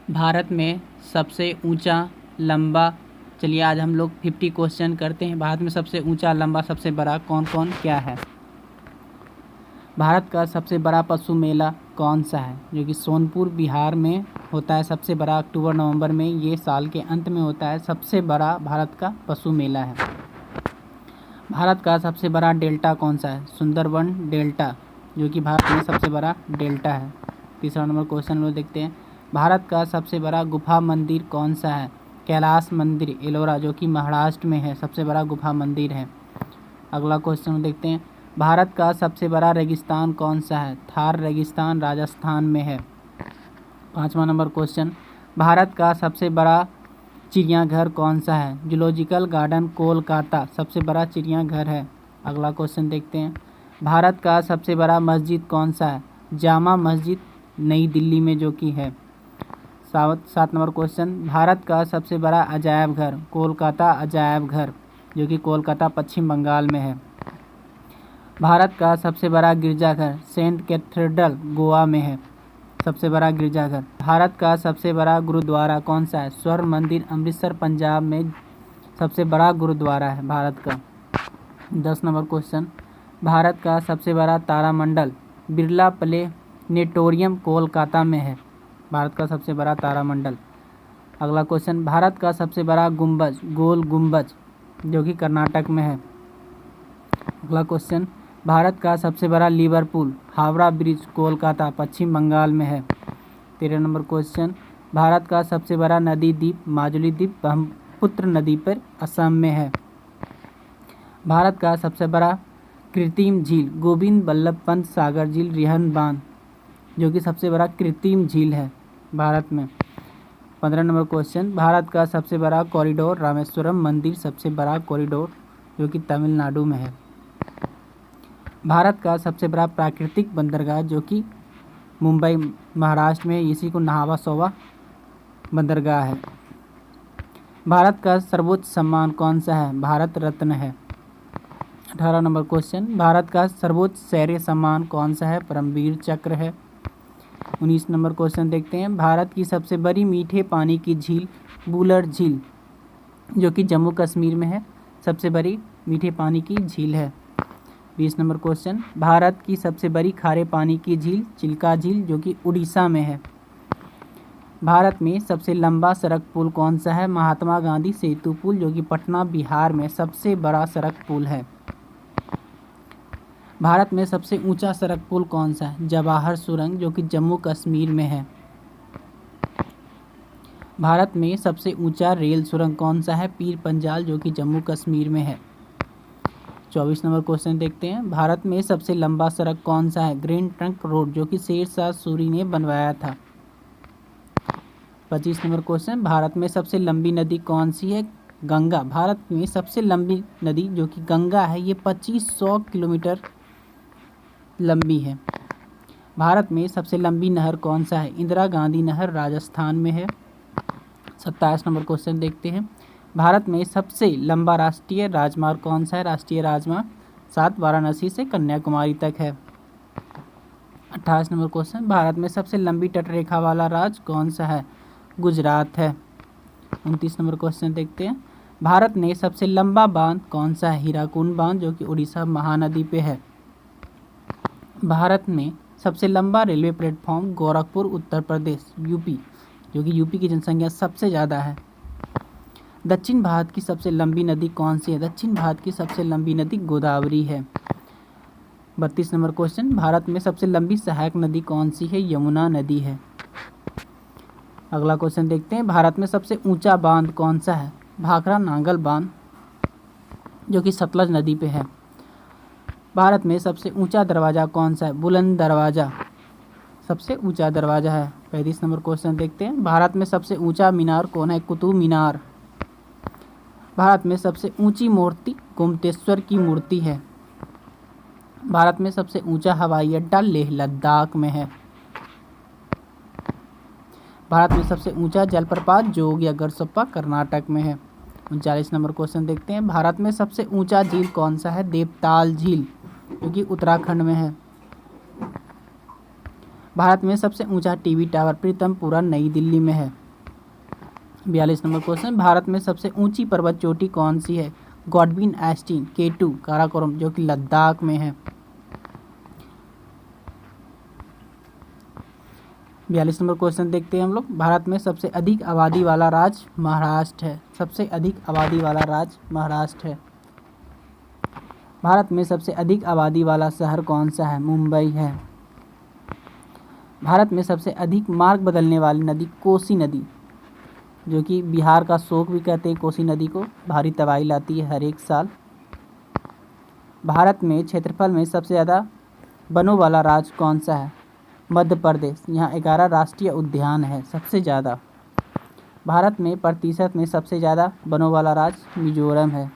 भारत में सबसे ऊंचा लंबा, चलिए आज हम लोग 50 क्वेश्चन करते हैं। भारत में सबसे ऊंचा लंबा सबसे बड़ा कौन कौन क्या है। भारत का सबसे बड़ा पशु मेला कौन सा है, जो कि सोनपुर बिहार में होता है। सबसे बड़ा अक्टूबर नवंबर में, ये साल के अंत में होता है। सबसे बड़ा भारत का पशु मेला है। भारत का सबसे बड़ा डेल्टा कौन सा है, सुंदरबन डेल्टा, जो कि भारत में सबसे बड़ा डेल्टा है। तीसरा नंबर क्वेश्चन लोग देखते हैं। भारत का सबसे बड़ा गुफा मंदिर कौन सा है, कैलाश मंदिर एलोरा, जो कि महाराष्ट्र में है, सबसे बड़ा गुफा मंदिर है। अगला क्वेश्चन देखते हैं। भारत का सबसे बड़ा रेगिस्तान कौन सा है, थार रेगिस्तान राजस्थान में है। पाँचवा नंबर क्वेश्चन। भारत का सबसे बड़ा चिड़ियाघर कौन सा है, जूलॉजिकल गार्डन कोलकाता सबसे बड़ा चिड़ियाघर है। अगला क्वेश्चन देखते हैं। भारत का सबसे बड़ा मस्जिद कौन सा है, जामा मस्जिद नई दिल्ली में जो कि है। 7 नंबर क्वेश्चन। भारत का सबसे बड़ा अजायब घर कोलकाता अजायब घर, जो कि कोलकाता पश्चिम बंगाल में है। भारत का सबसे बड़ा गिरजाघर सेंट कैथेड्रल गोवा में है, सबसे बड़ा गिरजाघर। भारत का सबसे बड़ा गुरुद्वारा कौन सा है, स्वर्ण मंदिर अमृतसर पंजाब में सबसे बड़ा गुरुद्वारा है भारत का। 10 नंबर क्वेश्चन। भारत का सबसे बड़ा तारामंडल बिरला प्लेनेटोरियम कोलकाता में है, भारत का सबसे बड़ा तारामंडल। अगला क्वेश्चन। भारत का सबसे बड़ा गुंबज गोल गुंबज, जो कि कर्नाटक में है। अगला क्वेश्चन। भारत का सबसे बड़ा लिवरपूल हावड़ा ब्रिज कोलकाता पश्चिम बंगाल में है। 13 नंबर क्वेश्चन। भारत का सबसे बड़ा नदी द्वीप माजुली द्वीप ब्रह्मपुत्र नदी पर असम में है। भारत का सबसे बड़ा कृत्रिम झील गोविंद बल्लभ पंत सागर झील रिहन बांध, जो कि सबसे बड़ा कृत्रिम झील है भारत में। 15 नंबर क्वेश्चन। भारत का सबसे बड़ा कॉरिडोर रामेश्वरम मंदिर सबसे बड़ा कॉरिडोर, जो कि तमिलनाडु में है। भारत का सबसे बड़ा प्राकृतिक बंदरगाह, जो कि मुंबई महाराष्ट्र में, इसी को नहावा सोवा बंदरगाह है। भारत का सर्वोच्च सम्मान कौन सा है, भारत रत्न है। 18 नंबर क्वेश्चन। भारत का सर्वोच्च शौर्य सम्मान कौन सा है, परमवीर चक्र है। 19 नंबर क्वेश्चन देखते हैं। भारत की सबसे बड़ी मीठे पानी की झील बुलर झील, जो कि जम्मू कश्मीर में है, सबसे बड़ी मीठे पानी की झील है। 20 नंबर क्वेश्चन। भारत की सबसे बड़ी खारे पानी की झील चिल्का झील, जो कि उड़ीसा में है। भारत में सबसे लंबा सड़क पुल कौन सा है, महात्मा गांधी सेतु पुल, जो कि पटना बिहार में सबसे बड़ा सड़क पुल है। भारत में सबसे ऊंचा सड़क पुल कौन सा है, जवाहर सुरंग, जो कि जम्मू कश्मीर में है। भारत में सबसे ऊंचा रेल सुरंग कौन सा है, पीर पंजाल, जो कि जम्मू कश्मीर में है। 24 नंबर क्वेश्चन देखते हैं। भारत में सबसे लंबा सड़क कौन सा है, ग्रैंड ट्रंक रोड, जो कि शेरशाह सूरी ने बनवाया था। 25 नंबर क्वेश्चन। भारत में सबसे लंबी नदी कौन सी है, गंगा। भारत में सबसे लंबी नदी जो कि गंगा है, ये 2500 किलोमीटर लंबी है। भारत में सबसे लंबी नहर कौन सा है, इंदिरा गांधी नहर राजस्थान में है। 27 नंबर क्वेश्चन देखते हैं। भारत में सबसे लंबा राष्ट्रीय राजमार्ग कौन सा है, राष्ट्रीय राजमार्ग 7 वाराणसी से कन्याकुमारी तक है। 28 नंबर क्वेश्चन। भारत में सबसे लंबी तटरेखा वाला राज्य कौन सा है, गुजरात है। 29 नंबर क्वेश्चन देखते हैं। भारत में सबसे लंबा बांध कौन सा है, हीराकुंड बांध, जो कि उड़ीसा महानदी पे है। भारत में सबसे लंबा railway platform Gorakhpur Uttar Pradesh UP, जो कि यूपी की जनसंख्या सबसे ज़्यादा है। दक्षिण भारत की सबसे लंबी नदी कौन सी है, दक्षिण भारत की सबसे लंबी नदी गोदावरी है। 32 नंबर क्वेश्चन। भारत में सबसे लंबी सहायक नदी कौन सी है, यमुना नदी है। अगला क्वेश्चन देखते हैं। भारत में सबसे ऊंचा बांध कौन सा है, भाखड़ा नांगल बांध, जो कि सतलज नदी पे है। भारत में सबसे ऊंचा दरवाज़ा कौन सा है, बुलंद दरवाज़ा सबसे ऊंचा दरवाज़ा है। 35 नंबर क्वेश्चन देखते हैं। भारत में सबसे ऊंचा मीनार कौन है, कुतुब मीनार। भारत में सबसे ऊंची मूर्ति गोमतेश्वर की मूर्ति है। भारत में सबसे ऊंचा हवाई अड्डा लेह लद्दाख में है। भारत में सबसे ऊंचा जलप्रपात जोग या गरसप्पा कर्नाटक में है। 39 नंबर क्वेश्चन देखते हैं। भारत में सबसे ऊंचा झील कौन सा है, देवताल झील, जो कि उत्तराखंड में है। भारत में सबसे ऊंचा टीवी टावर प्रीतमपुरा नई दिल्ली में है। 42 नंबर क्वेश्चन, भारत में सबसे ऊंची पर्वत चोटी कौन सी है? गॉडविन एस्टीन K2 काराकोरम जो कि लद्दाख में है। 42 नंबर क्वेश्चन देखते हैं हम लोग। भारत में सबसे अधिक आबादी वाला राज्य महाराष्ट्र है। सबसे अधिक आबादी वाला राज्य महाराष्ट्र है। भारत में सबसे अधिक आबादी वाला शहर कौन सा है? मुंबई है। भारत में सबसे अधिक मार्ग बदलने वाली नदी कोसी नदी, जो कि बिहार का शोक भी कहते हैं कोसी नदी को, भारी तबाही लाती है हर एक साल। भारत में क्षेत्रफल में सबसे ज़्यादा वनों वाला राज्य कौन सा है? मध्य प्रदेश। यहाँ 11 राष्ट्रीय उद्यान है सबसे ज़्यादा। भारत में प्रतिशत में सबसे ज़्यादा वनों वाला राज्य मिजोरम है।